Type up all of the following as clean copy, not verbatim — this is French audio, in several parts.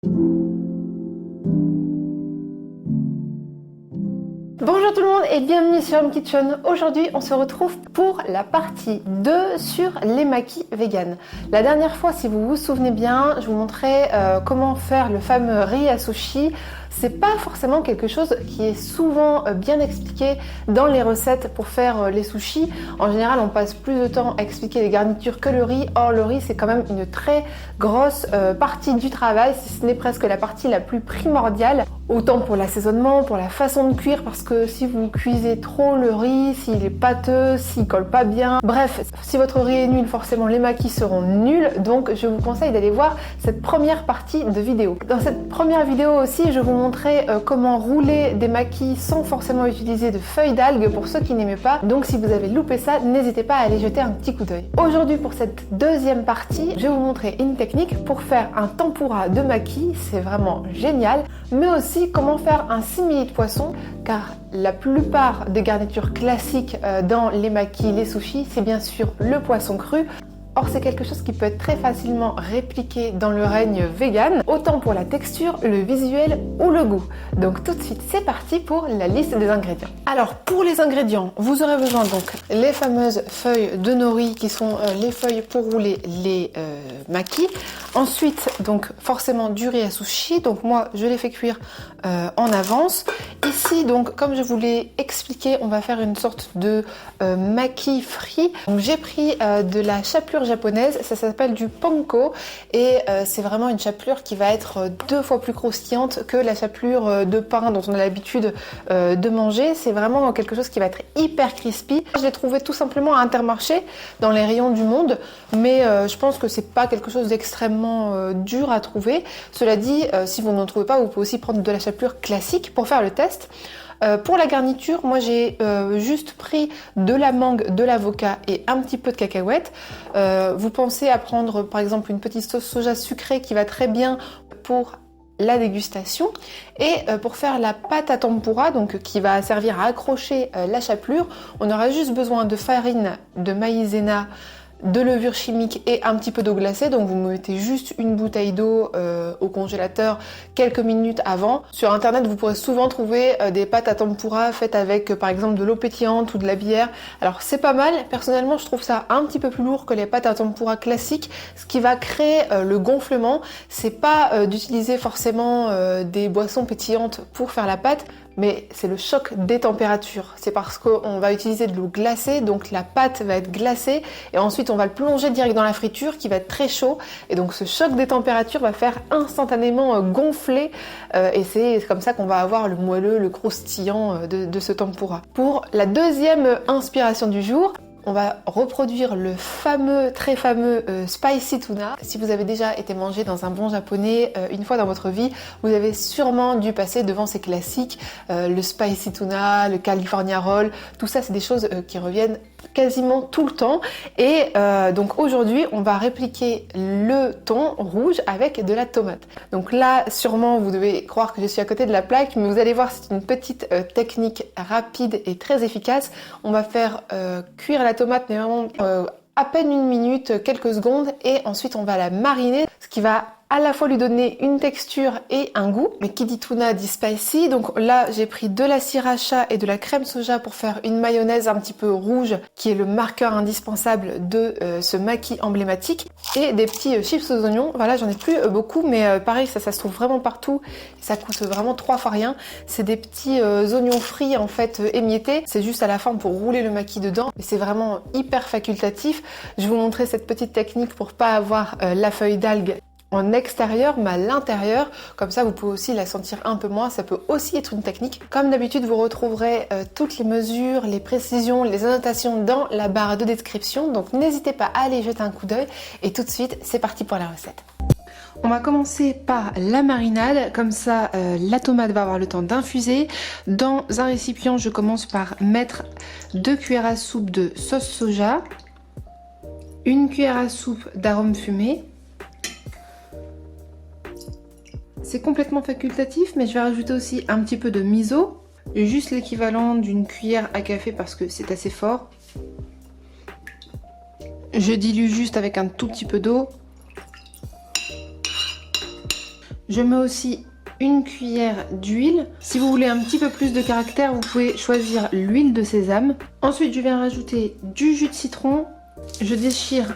Bonjour tout le monde et bienvenue sur Home Kitchen. Aujourd'hui on se retrouve pour la partie 2 sur les maquis vegan. La dernière fois, si vous vous souvenez bien, je vous montrais comment faire le fameux riz à sushi. C'est pas forcément quelque chose qui est souvent bien expliqué dans les recettes pour faire les sushis. En général, on passe plus de temps à expliquer les garnitures que le riz. Or, le riz, c'est quand même une très grosse partie du travail, si ce n'est presque la partie la plus primordiale. Autant pour l'assaisonnement, pour la façon de cuire, parce que si vous cuisez trop le riz, s'il est pâteux, s'il colle pas bien, bref, si votre riz est nul, forcément les maquis seront nuls. Donc, je vous conseille d'aller voir cette première partie de vidéo. Dans cette première vidéo aussi, je vous montrer comment rouler des maquis sans forcément utiliser de feuilles d'algues pour ceux qui n'aimaient pas. Donc si vous avez loupé ça, n'hésitez pas à aller jeter un petit coup d'œil. Aujourd'hui, pour cette deuxième partie, je vais vous montrer une technique pour faire un tempura de maquis. C'est vraiment génial. Mais aussi comment faire un simili de poisson, car la plupart des garnitures classiques dans les maquis, les sushis, c'est bien sûr le poisson cru. Or, c'est quelque chose qui peut être très facilement répliqué dans le règne vegan, autant pour la texture, le visuel ou le goût. Donc tout de suite, c'est parti pour la liste des ingrédients. Alors, pour les ingrédients, vous aurez besoin donc les fameuses feuilles de nori qui sont les feuilles pour rouler les maquis. Ensuite, donc forcément du riz à sushi. Donc moi, je les fais cuire en avance. Ici, donc comme je vous l'ai expliqué, on va faire une sorte de maki frit. Donc j'ai pris de la chapelure japonaise, ça s'appelle du panko et c'est vraiment une chapelure qui va être 2 fois plus croustillante que la chapelure de pain dont on a l'habitude de manger. C'est vraiment quelque chose qui va être hyper crispy. Je l'ai trouvé tout simplement à Intermarché dans les rayons du Monde, mais je pense que c'est pas quelque chose d'extrêmement dur à trouver. Cela dit, si vous n'en trouvez pas, vous pouvez aussi prendre de la chapelure classique pour faire le test. Pour la garniture, moi j'ai juste pris de la mangue, de l'avocat et un petit peu de cacahuètes. Vous pensez à prendre par exemple une petite sauce soja sucrée qui va très bien pour la dégustation. Et pour faire la pâte à tempura, donc qui va servir à accrocher la chapelure, on aura juste besoin de farine de maïzena, de levure chimique et un petit peu d'eau glacée. Donc vous mettez juste une bouteille d'eau au congélateur quelques minutes avant. Sur internet, vous pourrez souvent trouver des pâtes à tempura faites avec par exemple de l'eau pétillante ou de la bière. Alors c'est pas mal. Personnellement, je trouve ça un petit peu plus lourd que les pâtes à tempura classiques. Ce qui va créer le gonflement, c'est pas d'utiliser forcément des boissons pétillantes pour faire la pâte, mais c'est le choc des températures. C'est parce qu'on va utiliser de l'eau glacée, donc la pâte va être glacée et ensuite on va le plonger direct dans la friture qui va être très chaud, et donc ce choc des températures va faire instantanément gonfler et c'est comme ça qu'on va avoir le moelleux, le croustillant de ce tempura. Pour la deuxième inspiration du jour, on va reproduire le fameux, très fameux spicy tuna. Si vous avez déjà été mangé dans un bon japonais une fois dans votre vie, vous avez sûrement dû passer devant ces classiques, le spicy tuna, le California roll, tout ça c'est des choses qui reviennent quasiment tout le temps. Et donc aujourd'hui on va répliquer le thon rouge avec de la tomate. Donc là sûrement vous devez croire que je suis à côté de la plaque, mais vous allez voir, c'est une petite technique rapide et très efficace. On va faire cuire la tomate, mais vraiment à peine 1 minute, quelques secondes, et ensuite on va la mariner, ce qui va à la fois lui donner une texture et un goût. Mais qui dit tuna dit spicy, donc là j'ai pris de la sriracha et de la crème soja pour faire une mayonnaise un petit peu rouge qui est le marqueur indispensable de ce maki emblématique, et des petits chips aux oignons. Voilà, j'en ai plus beaucoup, mais pareil, ça se trouve vraiment partout, ça coûte vraiment 3 fois rien. C'est des petits oignons frits en fait émiettés, c'est juste à la fin pour rouler le maki dedans, et c'est vraiment hyper facultatif. Je vais vous montrer cette petite technique pour pas avoir la feuille d'algue en extérieur, mais à l'intérieur, comme ça vous pouvez aussi la sentir un peu moins. Ça peut aussi être une technique. Comme d'habitude, vous retrouverez toutes les mesures, les précisions, les annotations dans la barre de description, donc n'hésitez pas à aller jeter un coup d'œil. Et tout de suite, c'est parti pour la recette. On va commencer par la marinade, comme ça la tomate va avoir le temps d'infuser. Dans un récipient, je commence par mettre 2 cuillères à soupe de sauce soja, 1 cuillère à soupe d'arôme fumé. C'est complètement facultatif, mais je vais rajouter aussi un petit peu de miso, juste l'équivalent d'une cuillère à café parce que c'est assez fort. Je dilue juste avec un tout petit peu d'eau. Je mets aussi une cuillère d'huile. Si vous voulez un petit peu plus de caractère, vous pouvez choisir l'huile de sésame. Ensuite, je viens rajouter du jus de citron. Je déchire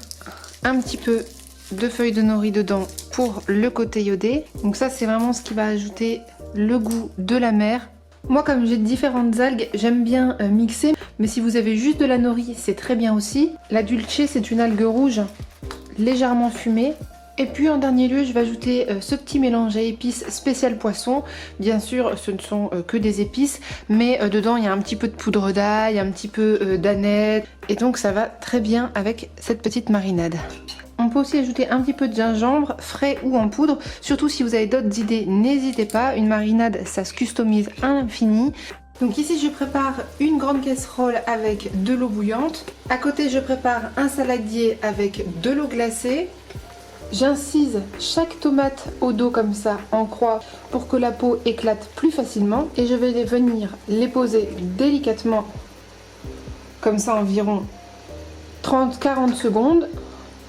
un petit peu de feuilles de nori dedans pour le côté iodé. Donc ça, c'est vraiment ce qui va ajouter le goût de la mer. Moi, comme j'ai différentes algues, j'aime bien mixer. Mais si vous avez juste de la nori, c'est très bien aussi. La dulce, c'est une algue rouge légèrement fumée. Et puis en dernier lieu, je vais ajouter ce petit mélange à épices spécial poisson. Bien sûr, ce ne sont que des épices, mais dedans il y a un petit peu de poudre d'ail, un petit peu d'aneth. Et donc ça va très bien avec cette petite marinade. On peut aussi ajouter un petit peu de gingembre, frais ou en poudre. Surtout si vous avez d'autres idées, n'hésitez pas. Une marinade, ça se customise à l'infini. Donc ici je prépare une grande casserole avec de l'eau bouillante. À côté je prépare un saladier avec de l'eau glacée. J'incise chaque tomate au dos comme ça en croix pour que la peau éclate plus facilement. Et je vais venir les poser délicatement comme ça environ 30-40 secondes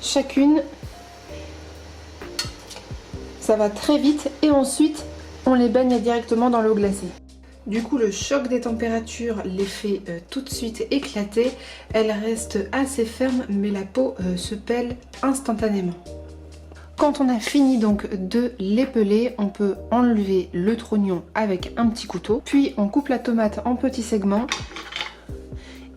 chacune. Ça va très vite et ensuite on les baigne directement dans l'eau glacée. Du coup le choc des températures les fait tout de suite éclater. Elles restent assez fermes mais la peau se pèle instantanément. Quand on a fini donc de les peler, on peut enlever le trognon avec un petit couteau. Puis on coupe la tomate en petits segments.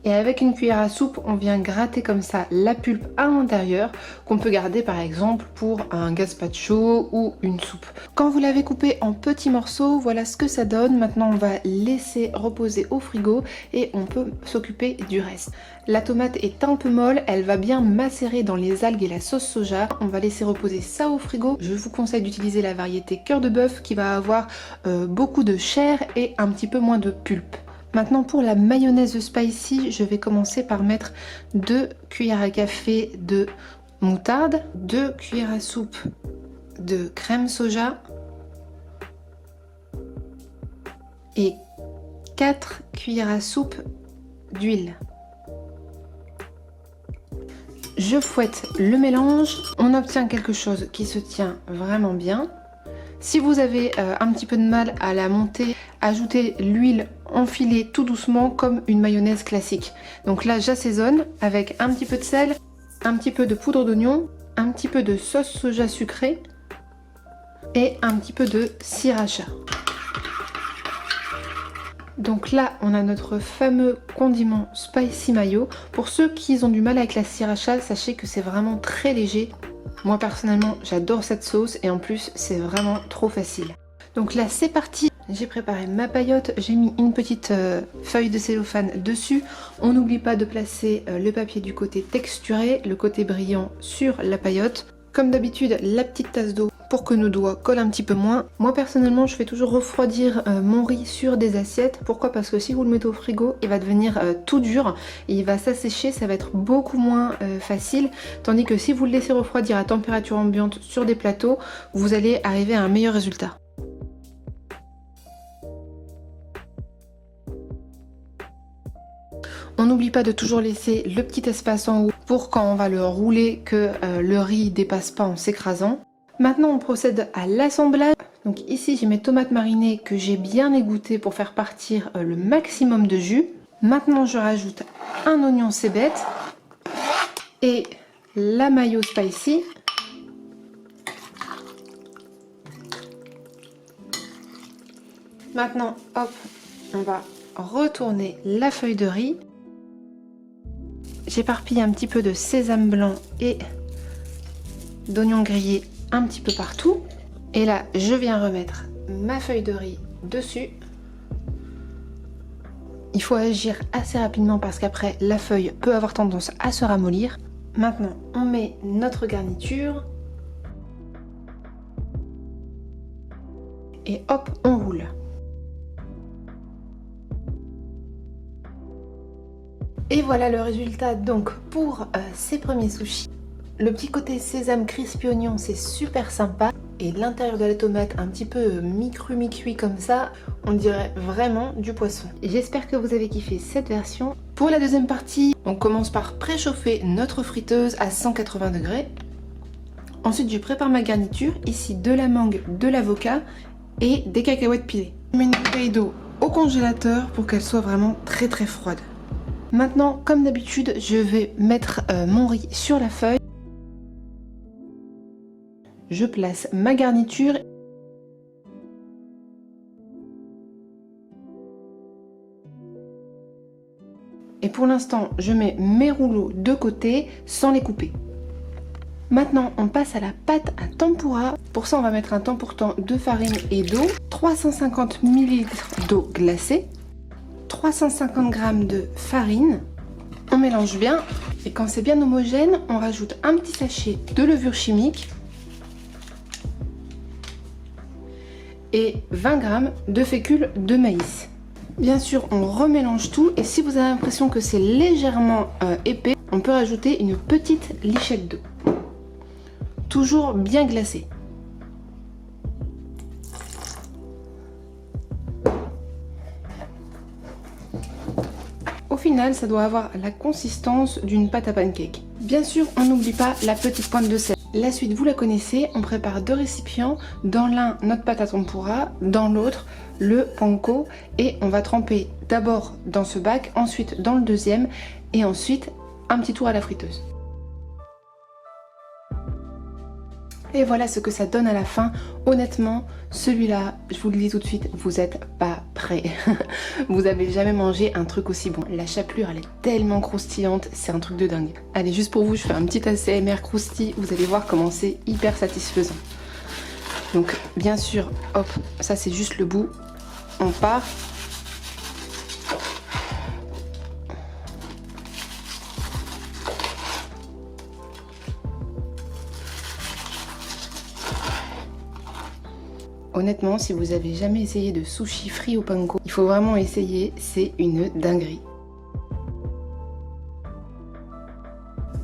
Et avec une cuillère à soupe, on vient gratter comme ça la pulpe à l'intérieur, qu'on peut garder par exemple pour un gazpacho ou une soupe. Quand vous l'avez coupé en petits morceaux, voilà ce que ça donne. Maintenant on va laisser reposer au frigo et on peut s'occuper du reste. La tomate est un peu molle, elle va bien macérer dans les algues et la sauce soja. On va laisser reposer ça au frigo. Je vous conseille d'utiliser la variété cœur de bœuf qui va avoir beaucoup de chair et un petit peu moins de pulpe. Maintenant pour la mayonnaise spicy, je vais commencer par mettre 2 cuillères à café de moutarde, 2 cuillères à soupe de crème soja et 4 cuillères à soupe d'huile. Je fouette le mélange, on obtient quelque chose qui se tient vraiment bien. Si vous avez un petit peu de mal à la monter, ajoutez l'huile enfilée tout doucement comme une mayonnaise classique. Donc là j'assaisonne avec un petit peu de sel, un petit peu de poudre d'oignon, un petit peu de sauce soja sucrée et un petit peu de sriracha. Donc là on a notre fameux condiment spicy mayo. Pour ceux qui ont du mal avec la sriracha, sachez que c'est vraiment très léger. Moi personnellement j'adore cette sauce et en plus c'est vraiment trop facile. Donc là c'est parti, j'ai préparé ma paillote, j'ai mis une petite feuille de cellophane dessus. On n'oublie pas de placer le papier du côté texturé, le côté brillant sur la paillote. Comme d'habitude la petite tasse d'eau pour que nos doigts collent un petit peu moins. Moi personnellement je fais toujours refroidir mon riz sur des assiettes. Pourquoi? Parce que si vous le mettez au frigo il va devenir tout dur et il va s'assécher, ça va être beaucoup moins facile. Tandis que si vous le laissez refroidir à température ambiante sur des plateaux, vous allez arriver à un meilleur résultat. On n'oublie pas de toujours laisser le petit espace en haut pour quand on va le rouler que le riz dépasse pas en s'écrasant. Maintenant on procède à l'assemblage. Donc ici j'ai mes tomates marinées que j'ai bien égouttées pour faire partir le maximum de jus. Maintenant je rajoute un oignon cébette et la mayo spicy. Maintenant hop, on va retourner la feuille de riz. J'éparpille un petit peu de sésame blanc et d'oignon grillé un petit peu partout. Et là, je viens remettre ma feuille de riz dessus. Il faut agir assez rapidement parce qu'après, la feuille peut avoir tendance à se ramollir. Maintenant, on met notre garniture. Et hop, on roule. Et voilà le résultat donc pour ces premiers sushis. Le petit côté sésame crispy oignon, c'est super sympa. Et l'intérieur de la tomate un petit peu mi-cru mi-cuit comme ça, on dirait vraiment du poisson. J'espère que vous avez kiffé cette version. Pour la deuxième partie, on commence par préchauffer notre friteuse à 180 degrés. Ensuite, je prépare ma garniture. Ici, de la mangue, de l'avocat et des cacahuètes pilées. Je mets une bouteille d'eau au congélateur pour qu'elle soit vraiment très très froide. Maintenant, comme d'habitude, je vais mettre mon riz sur la feuille. Je place ma garniture. Et pour l'instant, je mets mes rouleaux de côté sans les couper. Maintenant, on passe à la pâte à tempura. Pour ça, on va mettre un temps pour temps de farine et d'eau, 350 ml d'eau glacée, 350 g de farine. On mélange bien et quand c'est bien homogène, on rajoute un petit sachet de levure chimique et 20 g de fécule de maïs. Bien sûr, on remélange tout et si vous avez l'impression que c'est légèrement épais, on peut rajouter une petite lichette d'eau. Toujours bien glacé. Au final, ça doit avoir la consistance d'une pâte à pancake. Bien sûr, on n'oublie pas la petite pointe de sel. La suite, vous la connaissez, on prépare 2 récipients. Dans l'un, notre pâte à tempura, dans l'autre, le panko. Et on va tremper d'abord dans ce bac, ensuite dans le deuxième, et ensuite un petit tour à la friteuse. Et voilà ce que ça donne à la fin. Honnêtement, celui-là, je vous le dis tout de suite, vous n'êtes pas prêts. Vous avez jamais mangé un truc aussi bon. La chapelure, elle est tellement croustillante, c'est un truc de dingue. Allez, juste pour vous, je fais un petit ASMR croustille. Vous allez voir comment c'est hyper satisfaisant. Donc, bien sûr, hop, ça c'est juste le bout. On part. Honnêtement, si vous avez jamais essayé de sushi frit au panko, il faut vraiment essayer, c'est une dinguerie.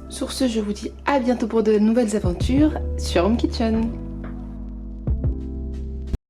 Sur ce, je vous dis à bientôt pour de nouvelles aventures sur Home Kitchen.